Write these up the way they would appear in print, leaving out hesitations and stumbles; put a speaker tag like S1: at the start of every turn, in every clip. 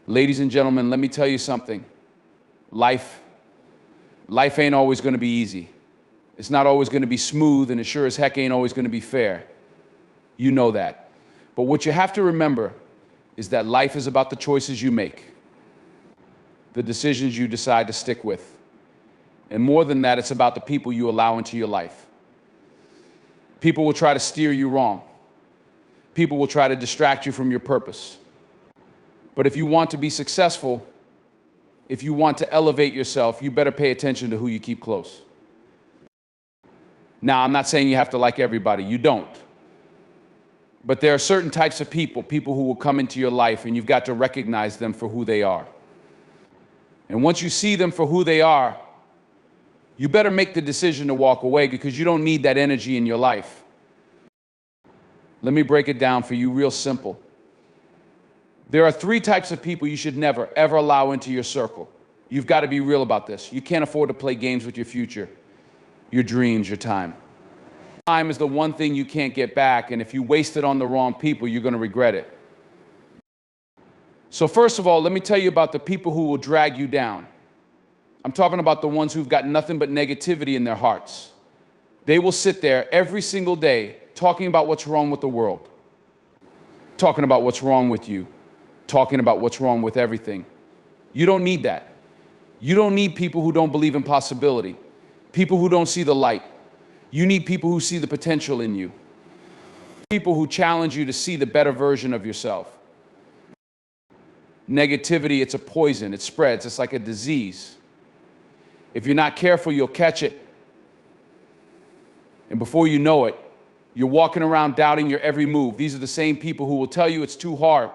S1: Ladies and gentlemen, let me tell you something. Life ain't always going to be easy. It's not always going to be smooth, and it sure as heck ain't always going to be fair. You know that. But what you have to remember is that life is about the choices you make, the decisions you decide to stick with. And more than that, it's about the people you allow into your life. People will try to steer you wrong. People will try to distract you from your purpose. But if you want to be successful, if you want to elevate yourself, you better pay attention to who you keep close. Now, I'm not saying you have to like everybody. You don't. But there are certain types of people who will come into your life, and you've got to recognize them for who they are. And once you see them for who they are, you better make the decision to walk away, because you don't need that energy in your life. Let me break it down for you real simple. There are 3 types of people you should never, ever allow into your circle. You've got to be real about this. You can't afford to play games with your future, your dreams, your time. Time is the one thing you can't get back, and if you waste it on the wrong people, you're going to regret it. So first of all, let me tell you about the people who will drag you down. I'm talking about the ones who've got nothing but negativity in their hearts. They will sit there every single day talking about what's wrong with the world, talking about what's wrong with you, talking about what's wrong with everything. You don't need that. You don't need people who don't believe in possibility, people who don't see the light. You need people who see the potential in you, people who challenge you to see the better version of yourself. Negativity, it's a poison. It spreads. It's like a disease. If you're not careful, you'll catch it. And before you know it, you're walking around doubting your every move. These are the same people who will tell you it's too hard,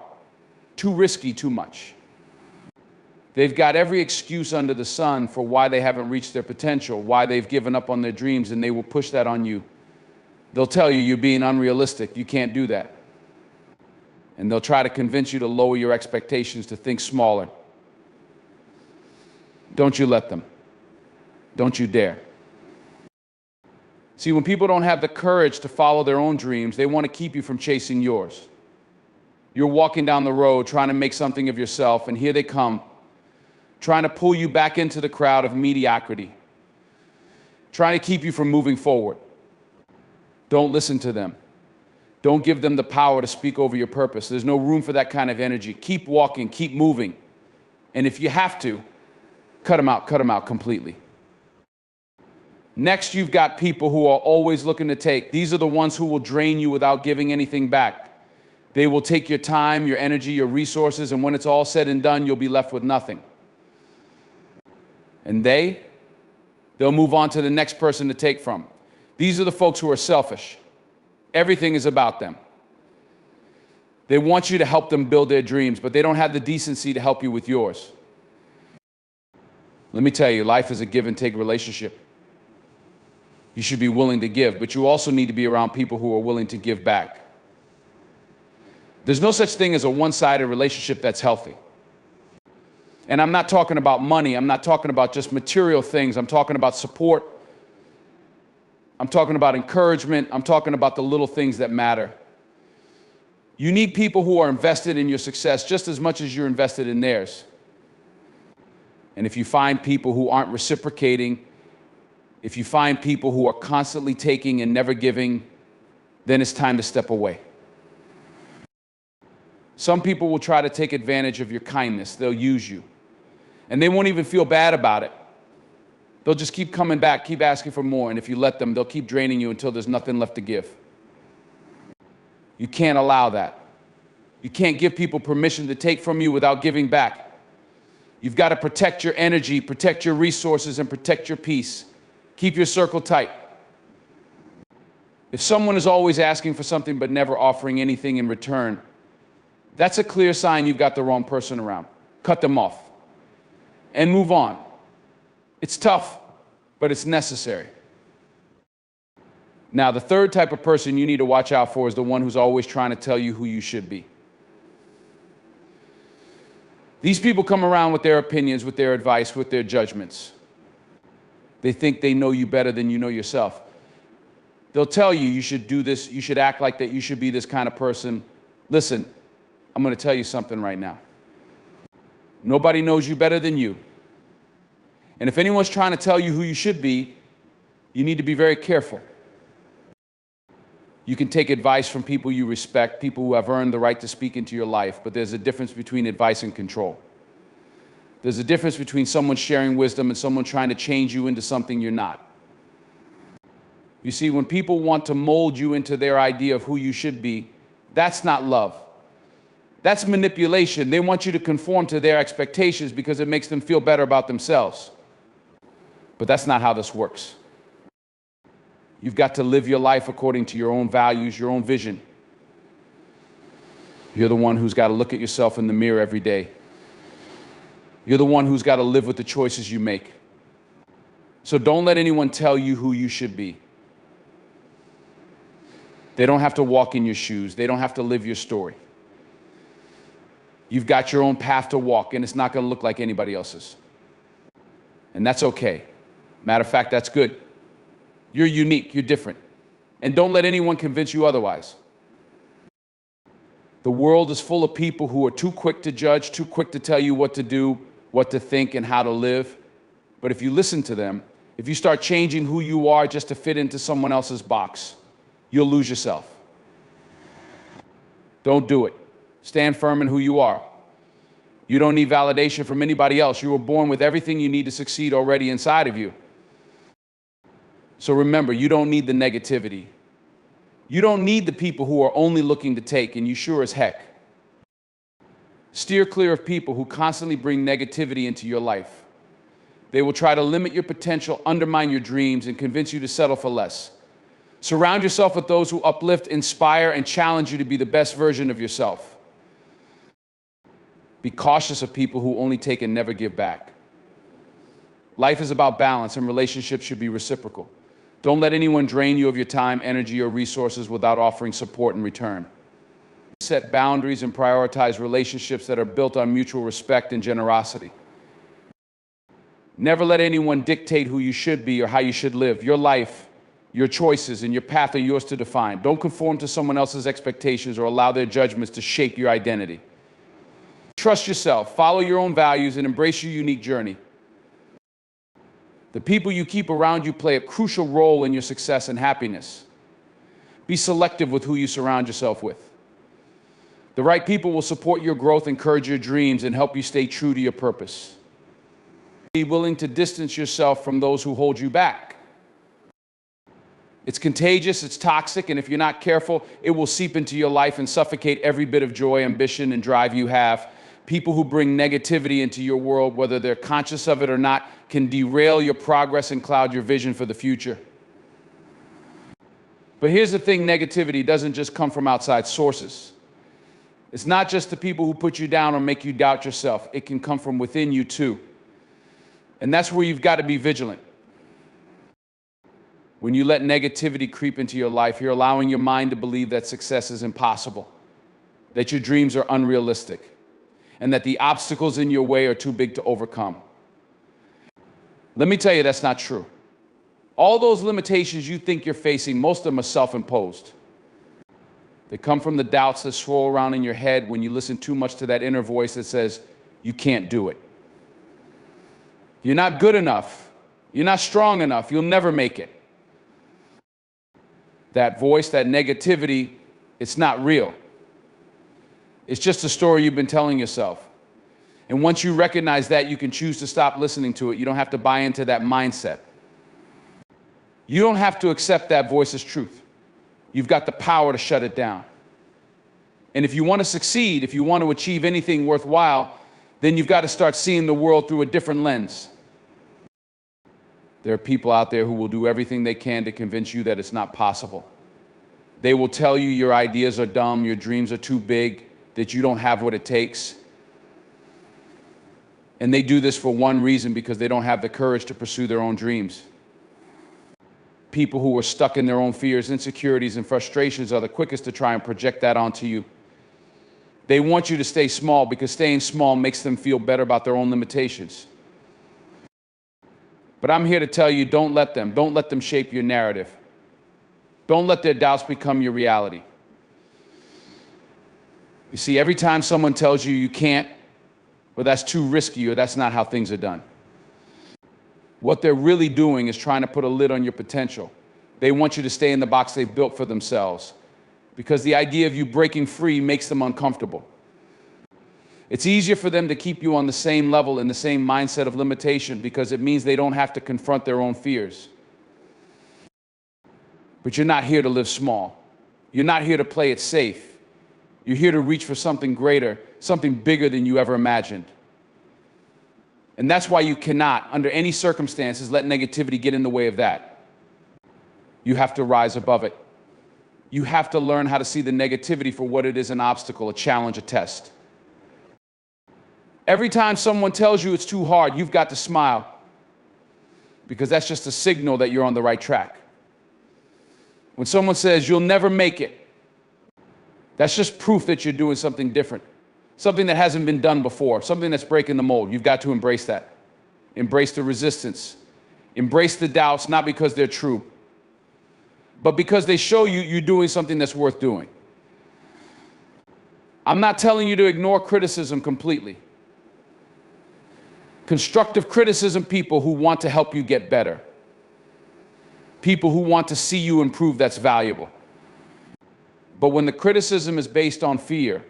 S1: too risky, too much. They've got every excuse under the sun for why they haven't reached their potential, why they've given up on their dreams, and they will push that on you. They'll tell you you're being unrealistic. You can't do that. And they'll try to convince you to lower your expectations, to think smaller. Don't you let them. Don't you dare. See, when people don't have the courage to follow their own dreams, they want to keep you from chasing yours. You're walking down the road trying to make something of yourself, and here they come, trying to pull you back into the crowd of mediocrity, trying to keep you from moving forward. Don't listen to them. Don't give them the power to speak over your purpose. There's no room for that kind of energy. Keep walking, keep moving. And if you have to, cut them out completely. Next, you've got people who are always looking to take. These are the ones who will drain you without giving anything back. They will take your time, your energy, your resources, and when it's all said and done, you'll be left with nothing. And they'll move on to the next person to take from. These are the folks who are selfish. Everything is about them. They want you to help them build their dreams, but they don't have the decency to help you with yours. Let me tell you, life is a give and take relationship. You should be willing to give, but you also need to be around people who are willing to give back. There's no such thing as a one-sided relationship that's healthy. And I'm not talking about money. I'm not talking about just material things. I'm talking about support. I'm talking about encouragement. I'm talking about the little things that matter. You need people who are invested in your success just as much as you're invested in theirs. And if you find people who aren't reciprocating, if you find people who are constantly taking and never giving, then it's time to step away. Some people will try to take advantage of your kindness. They'll use you. And they won't even feel bad about it. They'll just keep coming back, keep asking for more, and if you let them, they'll keep draining you until there's nothing left to give. You can't allow that. You can't give people permission to take from you without giving back. You've got to protect your energy, protect your resources, and protect your peace. Keep your circle tight. If someone is always asking for something but never offering anything in return, that's a clear sign you've got the wrong person around. Cut them off and move on. It's tough, but it's necessary. Now, the third type of person you need to watch out for is the one who's always trying to tell you who you should be. These people come around with their opinions, with their advice, with their judgments. They think they know you better than you know yourself. They'll tell you you should do this, you should act like that, you should be this kind of person. Listen, I'm going to tell you something right now. Nobody knows you better than you. And if anyone's trying to tell you who you should be, you need to be very careful. You can take advice from people you respect, people who have earned the right to speak into your life, but there's a difference between advice and control. There's a difference between someone sharing wisdom and someone trying to change you into something you're not. You see, when people want to mold you into their idea of who you should be, that's not love. That's manipulation. They want you to conform to their expectations because it makes them feel better about themselves. But that's not how this works. You've got to live your life according to your own values, your own vision. You're the one who's got to look at yourself in the mirror every day. You're the one who's got to live with the choices you make. So don't let anyone tell you who you should be. They don't have to walk in your shoes. They don't have to live your story. You've got your own path to walk, and it's not going to look like anybody else's. And that's okay. Matter of fact, that's good. You're unique, you're different. And don't let anyone convince you otherwise. The world is full of people who are too quick to judge, too quick to tell you what to do, what to think, and how to live. But if you listen to them, if you start changing who you are just to fit into someone else's box, you'll lose yourself. Don't do it. Stand firm in who you are. You don't need validation from anybody else. You were born with everything you need to succeed already inside of you. So remember, you don't need the negativity. You don't need the people who are only looking to take, and you sure as heck. Steer clear of people who constantly bring negativity into your life. They will try to limit your potential, undermine your dreams, and convince you to settle for less. Surround yourself with those who uplift, inspire, and challenge you to be the best version of yourself. Be cautious of people who only take and never give back. Life is about balance, and relationships should be reciprocal. Don't let anyone drain you of your time, energy, or resources without offering support in return. Set boundaries and prioritize relationships that are built on mutual respect and generosity. Never let anyone dictate who you should be or how you should live. Your life, your choices, and your path are yours to define. Don't conform to someone else's expectations or allow their judgments to shape your identity. Trust yourself, follow your own values, and embrace your unique journey. The people you keep around you play a crucial role in your success and happiness. Be selective with who you surround yourself with. The right people will support your growth, encourage your dreams, and help you stay true to your purpose. Be willing to distance yourself from those who hold you back. It's contagious, it's toxic, and if you're not careful, it will seep into your life and suffocate every bit of joy, ambition, and drive you have. People who bring negativity into your world, whether they're conscious of it or not, can derail your progress and cloud your vision for the future. But here's the thing, negativity doesn't just come from outside sources. It's not just the people who put you down or make you doubt yourself. It can come from within you too. And that's where you've got to be vigilant. When you let negativity creep into your life, you're allowing your mind to believe that success is impossible, that your dreams are unrealistic, and that the obstacles in your way are too big to overcome. Let me tell you, that's not true. All those limitations you think you're facing, most of them are self-imposed. They come from the doubts that swirl around in your head when you listen too much to that inner voice that says, you can't do it. You're not good enough. You're not strong enough. You'll never make it. That voice, that negativity, it's not real. It's just a story you've been telling yourself. And once you recognize that, you can choose to stop listening to it. You don't have to buy into that mindset. You don't have to accept that voice as truth. You've got the power to shut it down. And if you want to succeed, if you want to achieve anything worthwhile, then you've got to start seeing the world through a different lens. There are people out there who will do everything they can to convince you that it's not possible. They will tell you your ideas are dumb, your dreams are too big, that you don't have what it takes. And they do this for one reason, because they don't have the courage to pursue their own dreams. People who are stuck in their own fears, insecurities, and frustrations are the quickest to try and project that onto you. They want you to stay small because staying small makes them feel better about their own limitations. But I'm here to tell you, don't let them shape your narrative. Don't let their doubts become your reality. You see, every time someone tells you you can't, or that's too risky, or that's not how things are done. What they're really doing is trying to put a lid on your potential. They want you to stay in the box they've built for themselves because the idea of you breaking free makes them uncomfortable. It's easier for them to keep you on the same level in the same mindset of limitation because it means they don't have to confront their own fears. But you're not here to live small. You're not here to play it safe. You're here to reach for something greater, something bigger than you ever imagined. And that's why you cannot, under any circumstances, let negativity get in the way of that. You have to rise above it. You have to learn how to see the negativity for what it is: an obstacle, a challenge, a test. Every time someone tells you it's too hard, you've got to smile, because that's just a signal that you're on the right track. When someone says you'll never make it, that's just proof that you're doing something different, something that hasn't been done before, something that's breaking the mold. You've got to embrace that. Embrace the resistance. Embrace the doubts, not because they're true, but because they show you you're doing something that's worth doing. I'm not telling you to ignore criticism completely. Constructive criticism, people who want to help you get better. People who want to see you improve, that's valuable. But when the criticism is based on fear,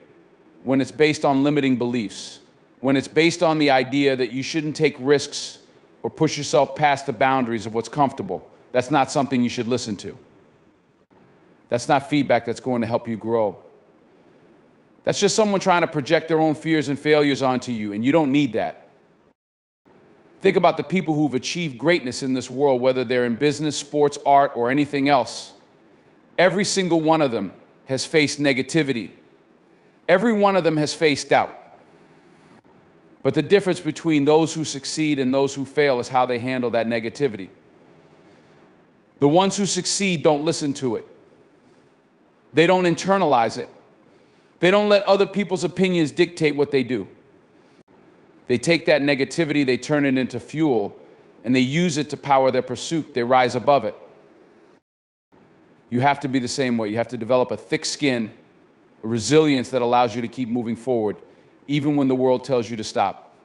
S1: when it's based on limiting beliefs, when it's based on the idea that you shouldn't take risks or push yourself past the boundaries of what's comfortable, that's not something you should listen to. That's not feedback that's going to help you grow. That's just someone trying to project their own fears and failures onto you, and you don't need that. Think about the people who've achieved greatness in this world, whether they're in business, sports, art, or anything else. Every single one of them has faced negativity. Every one of them has faced doubt. But the difference between those who succeed and those who fail is how they handle that negativity. The ones who succeed don't listen to it. They don't internalize it. They don't let other people's opinions dictate what they do. They take that negativity, they turn it into fuel, and they use it to power their pursuit. They rise above it. You have to be the same way. You have to develop a thick skin, a resilience that allows you to keep moving forward, even when the world tells you to stop.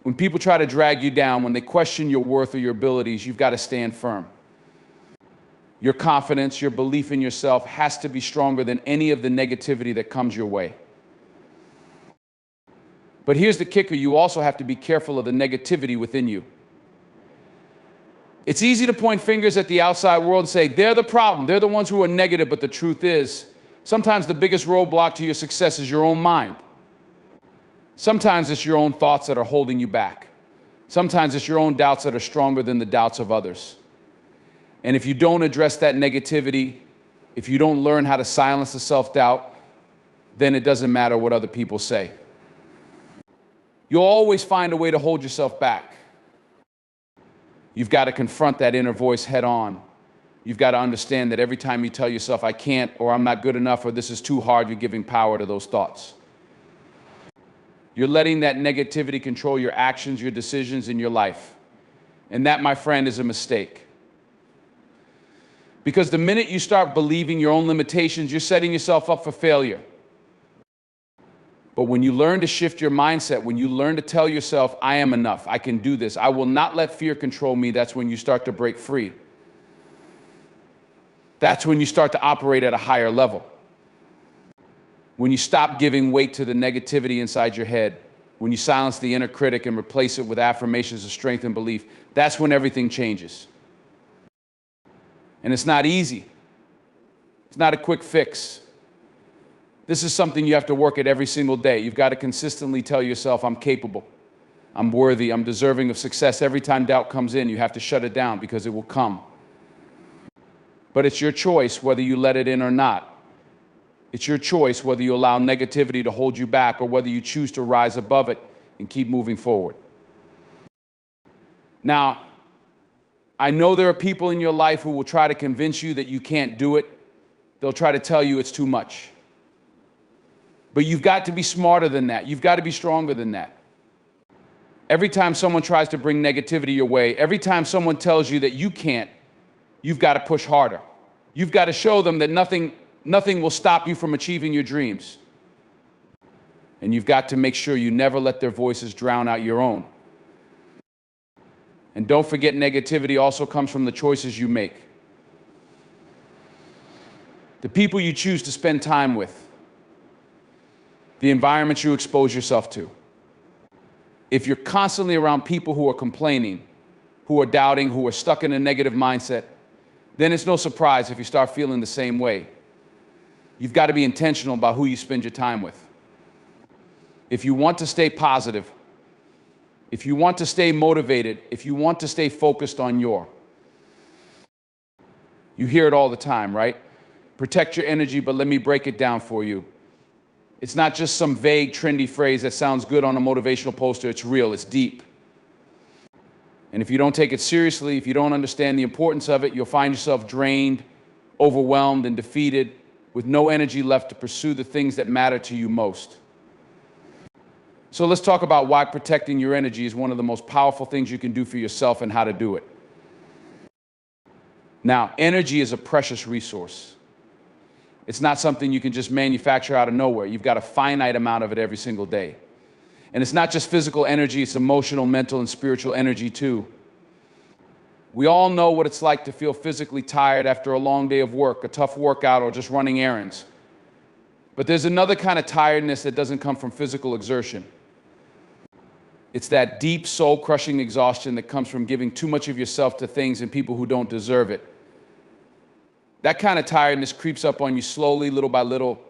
S1: When people try to drag you down, when they question your worth or your abilities, you've got to stand firm. Your confidence, your belief in yourself has to be stronger than any of the negativity that comes your way. But here's the kicker: you also have to be careful of the negativity within you. It's easy to point fingers at the outside world and say, they're the problem, they're the ones who are negative, but the truth is, sometimes the biggest roadblock to your success is your own mind. Sometimes it's your own thoughts that are holding you back. Sometimes it's your own doubts that are stronger than the doubts of others. And if you don't address that negativity, if you don't learn how to silence the self-doubt, then it doesn't matter what other people say. You'll always find a way to hold yourself back. You've got to confront that inner voice head on. You've got to understand that every time you tell yourself, I can't, or I'm not good enough, or this is too hard, you're giving power to those thoughts. You're letting that negativity control your actions, your decisions, and your life. And that, my friend, is a mistake. Because the minute you start believing your own limitations, you're setting yourself up for failure. But when you learn to shift your mindset, when you learn to tell yourself, I am enough, I can do this, I will not let fear control me, that's when you start to break free. That's when you start to operate at a higher level. When you stop giving weight to the negativity inside your head, when you silence the inner critic and replace it with affirmations of strength and belief, that's when everything changes. And it's not easy. It's not a quick fix. This is something you have to work at every single day. You've got to consistently tell yourself, I'm capable, I'm worthy, I'm deserving of success. Every time doubt comes in, you have to shut it down because it will come. But it's your choice whether you let it in or not. It's your choice whether you allow negativity to hold you back or whether you choose to rise above it and keep moving forward. Now, I know there are people in your life who will try to convince you that you can't do it. They'll try to tell you it's too much. But you've got to be smarter than that. You've got to be stronger than that. Every time someone tries to bring negativity your way, every time someone tells you that you can't, you've got to push harder. You've got to show them that nothing will stop you from achieving your dreams. And you've got to make sure you never let their voices drown out your own. And don't forget, negativity also comes from the choices you make. The people you choose to spend time with, the environments you expose yourself to. If you're constantly around people who are complaining, who are doubting, who are stuck in a negative mindset, then it's no surprise if you start feeling the same way. You've got to be intentional about who you spend your time with. If you want to stay positive, if you want to stay motivated, if you want to stay focused on you hear it all the time, right? Protect your energy, but let me break it down for you. It's not just some vague, trendy phrase that sounds good on a motivational poster. It's real, it's deep. And if you don't take it seriously, if you don't understand the importance of it, you'll find yourself drained, overwhelmed, and defeated, with no energy left to pursue the things that matter to you most. So let's talk about why protecting your energy is one of the most powerful things you can do for yourself and how to do it. Now, energy is a precious resource. It's not something you can just manufacture out of nowhere. You've got a finite amount of it every single day. And it's not just physical energy, it's emotional, mental, and spiritual energy too. We all know what it's like to feel physically tired after a long day of work, a tough workout, or just running errands. But there's another kind of tiredness that doesn't come from physical exertion. It's that deep, soul-crushing exhaustion that comes from giving too much of yourself to things and people who don't deserve it. That kind of tiredness creeps up on you slowly, little by little,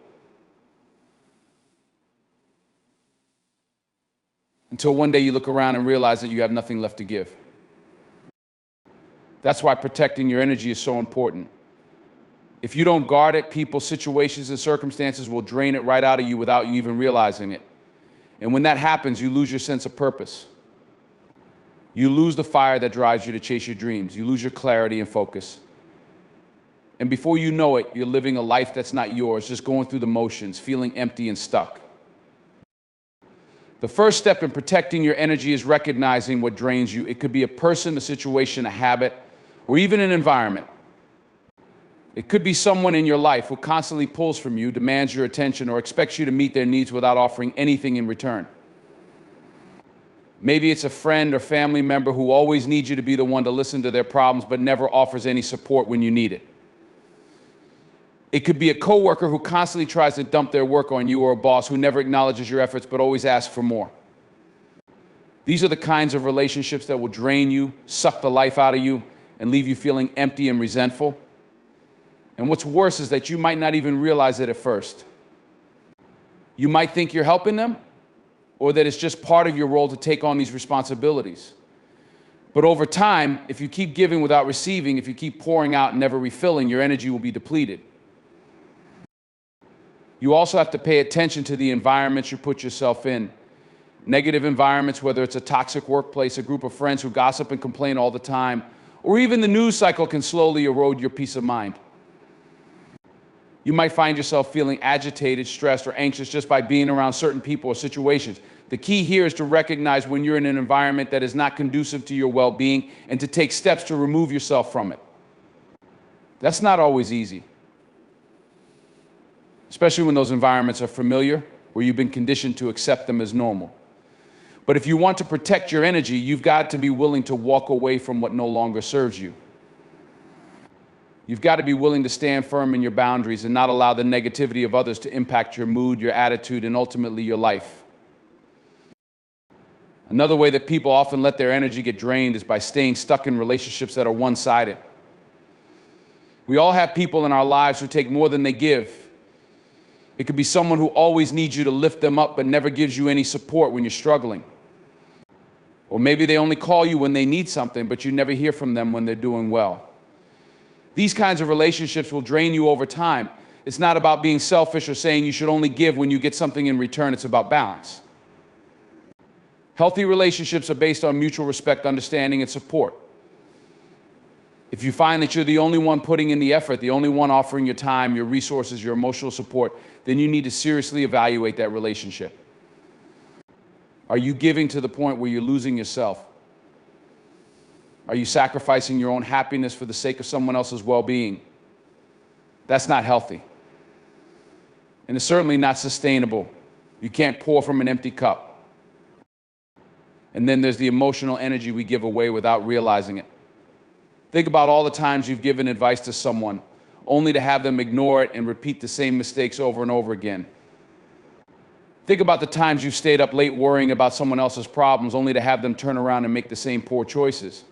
S1: until one day you look around and realize that you have nothing left to give. That's why protecting your energy is so important. If you don't guard it, people, situations, and circumstances will drain it right out of you without you even realizing it. And when that happens, you lose your sense of purpose. You lose the fire that drives you to chase your dreams. You lose your clarity and focus. And before you know it, you're living a life that's not yours, just going through the motions, feeling empty and stuck. The first step in protecting your energy is recognizing what drains you. It could be a person, a situation, a habit, or even an environment. It could be someone in your life who constantly pulls from you, demands your attention, or expects you to meet their needs without offering anything in return. Maybe it's a friend or family member who always needs you to be the one to listen to their problems but never offers any support when you need it. It could be a coworker who constantly tries to dump their work on you, or a boss who never acknowledges your efforts but always asks for more. These are the kinds of relationships that will drain you, suck the life out of you, and leave you feeling empty and resentful. And what's worse is that you might not even realize it at first. You might think you're helping them, or that it's just part of your role to take on these responsibilities. But over time, if you keep giving without receiving, if you keep pouring out and never refilling, your energy will be depleted. You also have to pay attention to the environments you put yourself in. Negative environments, whether it's a toxic workplace, a group of friends who gossip and complain all the time, or even the news cycle, can slowly erode your peace of mind. You might find yourself feeling agitated, stressed, or anxious just by being around certain people or situations. The key here is to recognize when you're in an environment that is not conducive to your well-being and to take steps to remove yourself from it. That's not always easy, especially when those environments are familiar, where you've been conditioned to accept them as normal. But if you want to protect your energy, you've got to be willing to walk away from what no longer serves you. You've got to be willing to stand firm in your boundaries and not allow the negativity of others to impact your mood, your attitude, and ultimately your life. Another way that people often let their energy get drained is by staying stuck in relationships that are one-sided. We all have people in our lives who take more than they give. It could be someone who always needs you to lift them up but never gives you any support when you're struggling. Or maybe they only call you when they need something, but you never hear from them when they're doing well. These kinds of relationships will drain you over time. It's not about being selfish or saying you should only give when you get something in return. It's about balance. Healthy relationships are based on mutual respect, understanding, and support. If you find that you're the only one putting in the effort, the only one offering your time, your resources, your emotional support, then you need to seriously evaluate that relationship. Are you giving to the point where you're losing yourself? Are you sacrificing your own happiness for the sake of someone else's well-being? That's not healthy. And it's certainly not sustainable, You can't pour from an empty cup. And then there's the emotional energy we give away without realizing it. Think about all the times you've given advice to someone, only to have them ignore it and repeat the same mistakes over and over again. Think about the times you've stayed up late worrying about someone else's problems, only to have them turn around and make the same poor choices.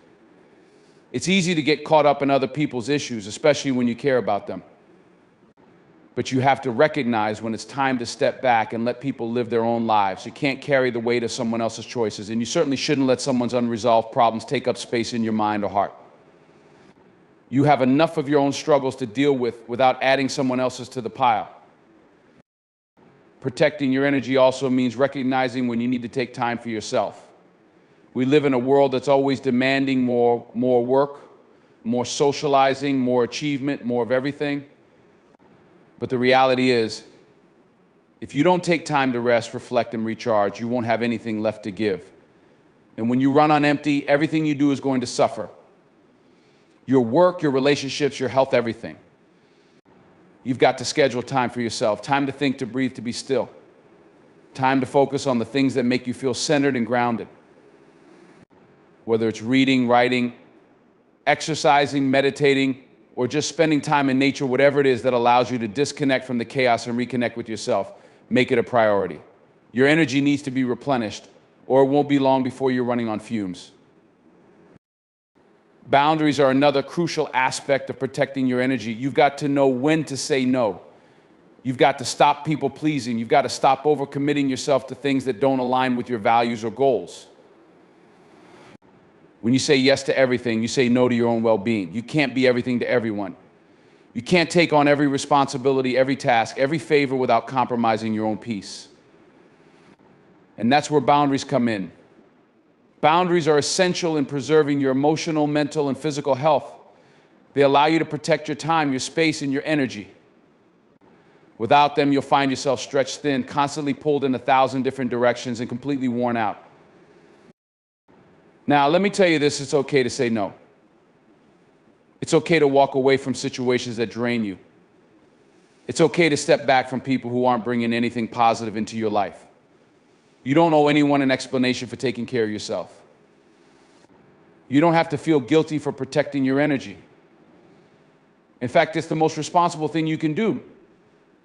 S1: It's easy to get caught up in other people's issues, especially when you care about them. But you have to recognize when it's time to step back and let people live their own lives. You can't carry the weight of someone else's choices, and you certainly shouldn't let someone's unresolved problems take up space in your mind or heart. You have enough of your own struggles to deal with without adding someone else's to the pile. Protecting your energy also means recognizing when you need to take time for yourself. We live in a world that's always demanding more work, more socializing, more achievement, more of everything. But the reality is, if you don't take time to rest, reflect, and recharge, you won't have anything left to give. And when you run on empty, everything you do is going to suffer. Your work, your relationships, your health, everything. You've got to schedule time for yourself, time to think, to breathe, to be still. Time to focus on the things that make you feel centered and grounded. Whether it's reading, writing, exercising, meditating, or just spending time in nature, whatever it is that allows you to disconnect from the chaos and reconnect with yourself, make it a priority. Your energy needs to be replenished, or it won't be long before you're running on fumes. Boundaries are another crucial aspect of protecting your energy. You've got to know when to say no. You've got to stop people pleasing. You've got to stop overcommitting yourself to things that don't align with your values or goals. When you say yes to everything, you say no to your own well-being. You can't be everything to everyone. You can't take on every responsibility, every task, every favor without compromising your own peace. And that's where boundaries come in. Boundaries are essential in preserving your emotional, mental, and physical health. They allow you to protect your time, your space, and your energy. Without them, you'll find yourself stretched thin, constantly pulled in 1,000 different directions, and completely worn out. Now, let me tell you this, it's okay to say no. It's okay to walk away from situations that drain you. It's okay to step back from people who aren't bringing anything positive into your life. You don't owe anyone an explanation for taking care of yourself. You don't have to feel guilty for protecting your energy. In fact, it's the most responsible thing you can do,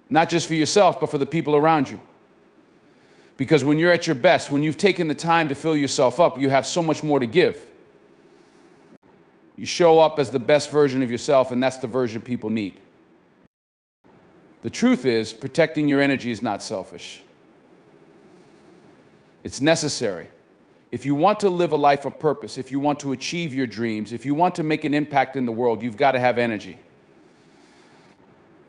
S1: not just for yourself, but for the people around you. Because when you're at your best, when you've taken the time to fill yourself up, you have so much more to give. You show up as the best version of yourself, and that's the version people need. The truth is, protecting your energy is not selfish. It's necessary. If you want to live a life of purpose, if you want to achieve your dreams, if you want to make an impact in the world, you've got to have energy.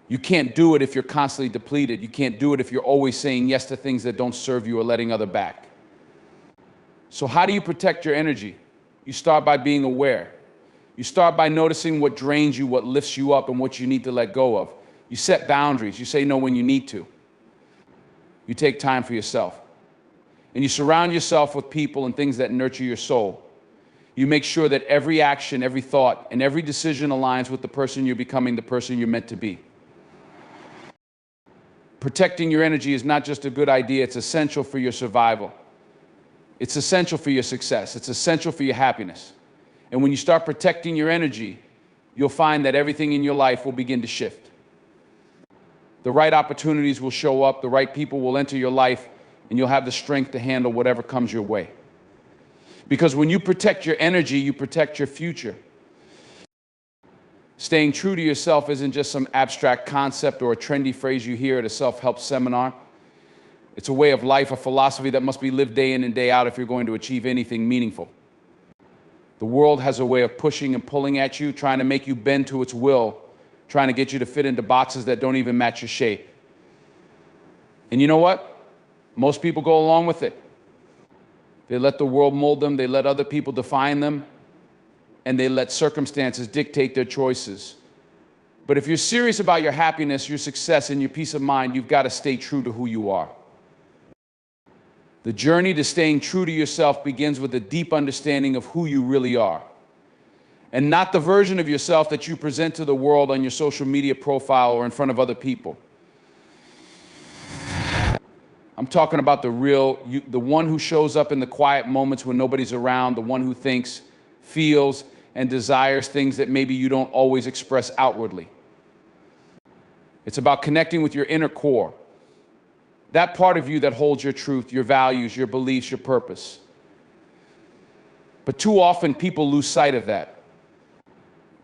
S1: You can't do it if you're constantly depleted. You can't do it if you're always saying yes to things that don't serve you or letting others back. So how do you protect your energy? You start by being aware. You start by noticing what drains you, what lifts you up, and what you need to let go of. You set boundaries. You say no when you need to. You take time for yourself. And you surround yourself with people and things that nurture your soul. You make sure that every action, every thought, and every decision aligns with the person you're becoming, the person you're meant to be. Protecting your energy is not just a good idea, it's essential for your survival. It's essential for your success. It's essential for your happiness. And when you start protecting your energy, you'll find that everything in your life will begin to shift. The right opportunities will show up, the right people will enter your life, and you'll have the strength to handle whatever comes your way. Because when you protect your energy, you protect your future. Staying true to yourself isn't just some abstract concept or a trendy phrase you hear at a self-help seminar. It's a way of life, a philosophy that must be lived day in and day out if you're going to achieve anything meaningful. The world has a way of pushing and pulling at you, trying to make you bend to its will, trying to get you to fit into boxes that don't even match your shape. And you know what? Most people go along with it. They let the world mold them, they let other people define them, and they let circumstances dictate their choices. But if you're serious about your happiness, your success, and your peace of mind, you've got to stay true to who you are. The journey to staying true to yourself begins with a deep understanding of who you really are, and not the version of yourself that you present to the world on your social media profile or in front of other people. I'm talking about the real, the one who shows up in the quiet moments when nobody's around, the one who thinks, feels, and desires things that maybe you don't always express outwardly. It's about connecting with your inner core, that part of you that holds your truth, your values, your beliefs, your purpose. But too often people lose sight of that.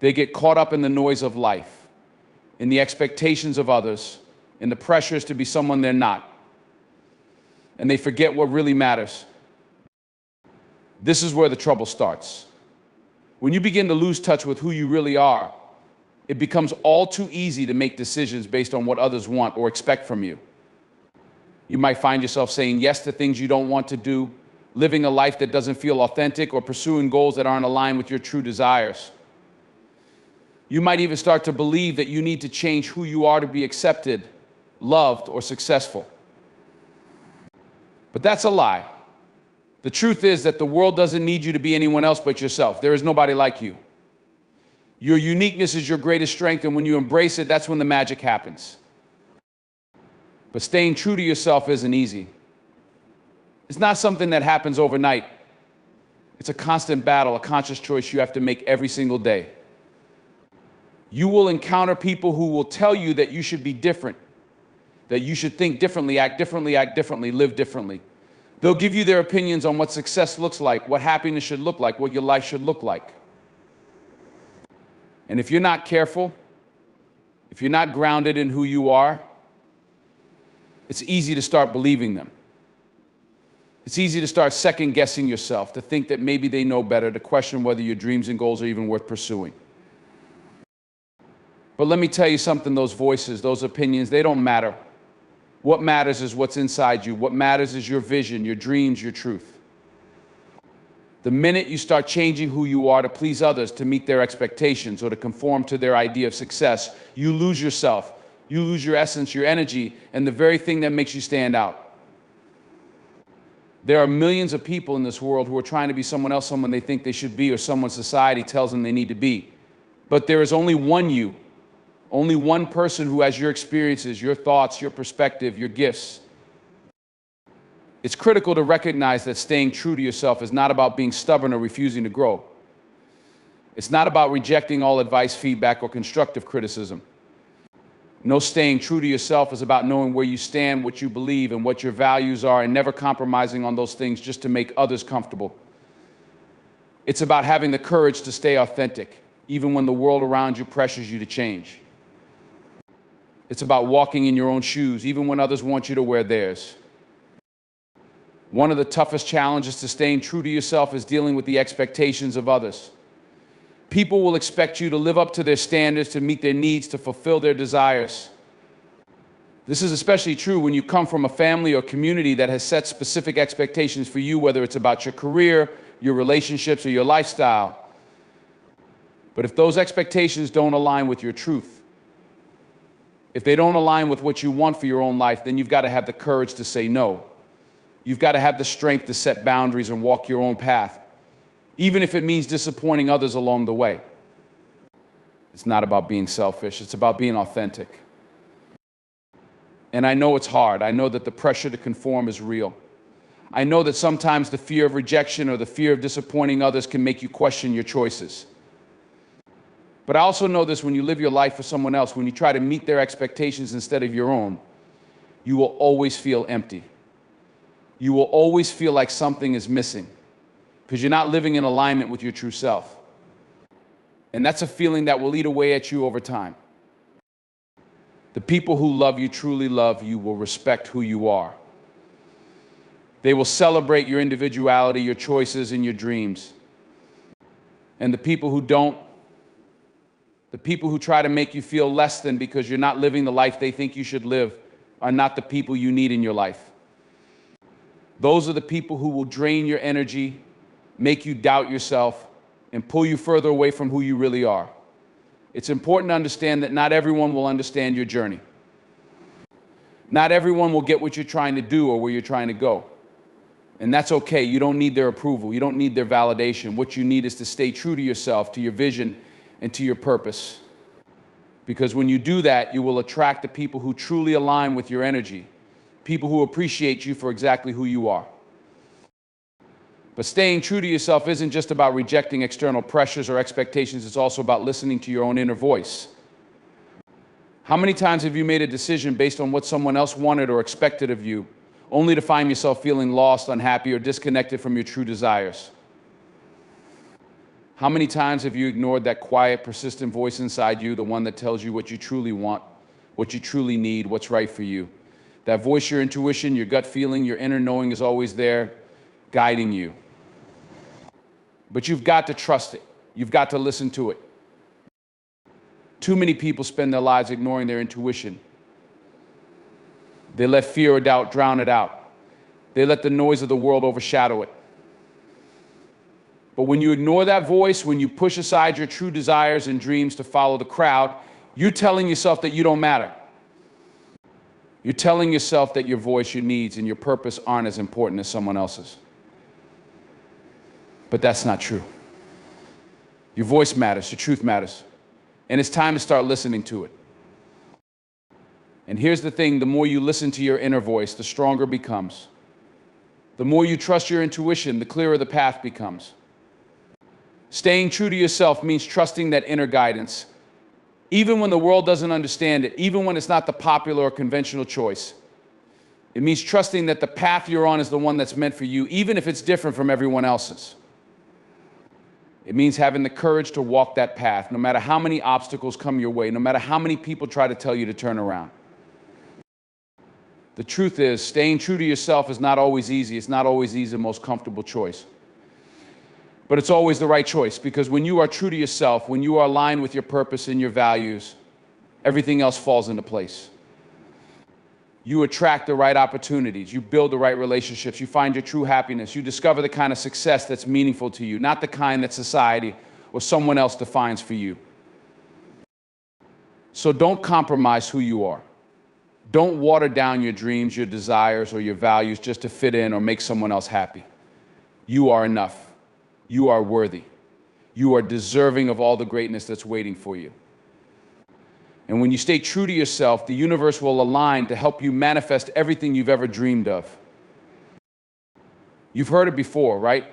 S1: They get caught up in the noise of life, in the expectations of others, in the pressures to be someone they're not. And they forget what really matters. This is where the trouble starts. When you begin to lose touch with who you really are, it becomes all too easy to make decisions based on what others want or expect from you. You might find yourself saying yes to things you don't want to do, living a life that doesn't feel authentic, or pursuing goals that aren't aligned with your true desires. You might even start to believe that you need to change who you are to be accepted, loved, or successful. But that's a lie. The truth is that the world doesn't need you to be anyone else but yourself. There is nobody like you. Your uniqueness is your greatest strength, and when you embrace it, that's when the magic happens. But staying true to yourself isn't easy. It's not something that happens overnight. It's a constant battle, a conscious choice you have to make every single day. You will encounter people who will tell you that you should be different, that you should think differently, act differently, live differently. They'll give you their opinions on what success looks like, what happiness should look like, what your life should look like. And if you're not careful, if you're not grounded in who you are, it's easy to start believing them. It's easy to start second-guessing yourself, to think that maybe they know better, to question whether your dreams and goals are even worth pursuing. But let me tell you something, those voices, those opinions, they don't matter. What matters is what's inside you. What matters is your vision, your dreams, your truth. The minute you start changing who you are to please others, to meet their expectations, or to conform to their idea of success, you lose yourself. You lose your essence, your energy, and the very thing that makes you stand out. There are millions of people in this world who are trying to be someone else, someone they think they should be, or someone society tells them they need to be. But there is only one you. Only one person who has your experiences, your thoughts, your perspective, your gifts. It's critical to recognize that staying true to yourself is not about being stubborn or refusing to grow. It's not about rejecting all advice, feedback, or constructive criticism. No, staying true to yourself is about knowing where you stand, what you believe, and what your values are, and never compromising on those things just to make others comfortable. It's about having the courage to stay authentic, even when the world around you pressures you to change. It's about walking in your own shoes, even when others want you to wear theirs. One of the toughest challenges to staying true to yourself is dealing with the expectations of others. People will expect you to live up to their standards, to meet their needs, to fulfill their desires. This is especially true when you come from a family or community that has set specific expectations for you, whether it's about your career, your relationships, or your lifestyle. But if those expectations don't align with your truth, if they don't align with what you want for your own life, then you've got to have the courage to say no. You've got to have the strength to set boundaries and walk your own path, even if it means disappointing others along the way. It's not about being selfish, it's about being authentic. And I know it's hard. I know that the pressure to conform is real. I know that sometimes the fear of rejection or the fear of disappointing others can make you question your choices. But I also know this: when you live your life for someone else, when you try to meet their expectations instead of your own, you will always feel empty. You will always feel like something is missing because you're not living in alignment with your true self. And that's a feeling that will eat away at you over time. The people who love you, truly love you, will respect who you are. They will celebrate your individuality, your choices, and your dreams. And the people who don't, the people who try to make you feel less than because you're not living the life they think you should live, are not the people you need in your life. Those are the people who will drain your energy, make you doubt yourself, and pull you further away from who you really are. It's important to understand that not everyone will understand your journey. Not everyone will get what you're trying to do or where you're trying to go. And that's okay. You don't need their approval. You don't need their validation. What you need is to stay true to yourself, to your vision, and to your purpose. Because when you do that, you will attract the people who truly align with your energy, people who appreciate you for exactly who you are. But staying true to yourself isn't just about rejecting external pressures or expectations, it's also about listening to your own inner voice. How many times have you made a decision based on what someone else wanted or expected of you, only to find yourself feeling lost, unhappy, or disconnected from your true desires? How many times have you ignored that quiet, persistent voice inside you, the one that tells you what you truly want, what you truly need, what's right for you? That voice, your intuition, your gut feeling, your inner knowing is always there, guiding you. But you've got to trust it. You've got to listen to it. Too many people spend their lives ignoring their intuition. They let fear or doubt drown it out. They let the noise of the world overshadow it. But when you ignore that voice, when you push aside your true desires and dreams to follow the crowd, you're telling yourself that you don't matter. You're telling yourself that your voice, your needs, and your purpose aren't as important as someone else's. But that's not true. Your voice matters, your truth matters. And it's time to start listening to it. And here's the thing, the more you listen to your inner voice, the stronger it becomes. The more you trust your intuition, the clearer the path becomes. Staying true to yourself means trusting that inner guidance, even when the world doesn't understand it, even when it's not the popular or conventional choice. It means trusting that the path you're on is the one that's meant for you, even if it's different from everyone else's. It means having the courage to walk that path, no matter how many obstacles come your way, no matter how many people try to tell you to turn around. The truth is, staying true to yourself is not always easy. It's not always the most comfortable choice. But it's always the right choice, because when you are true to yourself, when you are aligned with your purpose and your values, everything else falls into place. You attract the right opportunities, you build the right relationships, you find your true happiness, you discover the kind of success that's meaningful to you, not the kind that society or someone else defines for you. So don't compromise who you are. Don't water down your dreams, your desires, or your values just to fit in or make someone else happy. You are enough. You are worthy. You are deserving of all the greatness that's waiting for you. And when you stay true to yourself, the universe will align to help you manifest everything you've ever dreamed of. You've heard it before, right?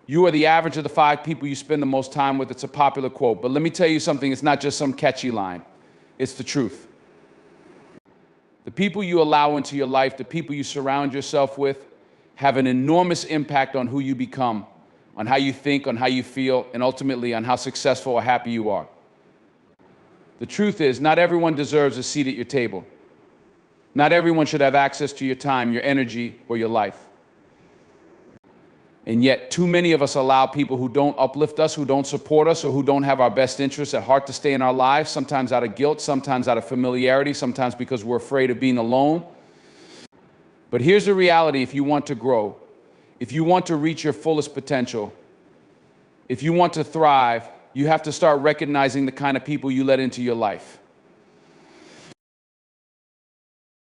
S1: You are the average of the 5 people you spend the most time with. It's a popular quote. But let me tell you something, it's not just some catchy line. It's the truth. The people you allow into your life, the people you surround yourself with, have an enormous impact on who you become, on how you think, on how you feel, and ultimately on how successful or happy you are. The truth is, not everyone deserves a seat at your table. Not everyone should have access to your time, your energy, or your life. And yet, too many of us allow people who don't uplift us, who don't support us, or who don't have our best interests at heart to stay in our lives, sometimes out of guilt, sometimes out of familiarity, sometimes because we're afraid of being alone. But here's the reality: if you want to grow, if you want to reach your fullest potential, if you want to thrive, you have to start recognizing the kind of people you let into your life.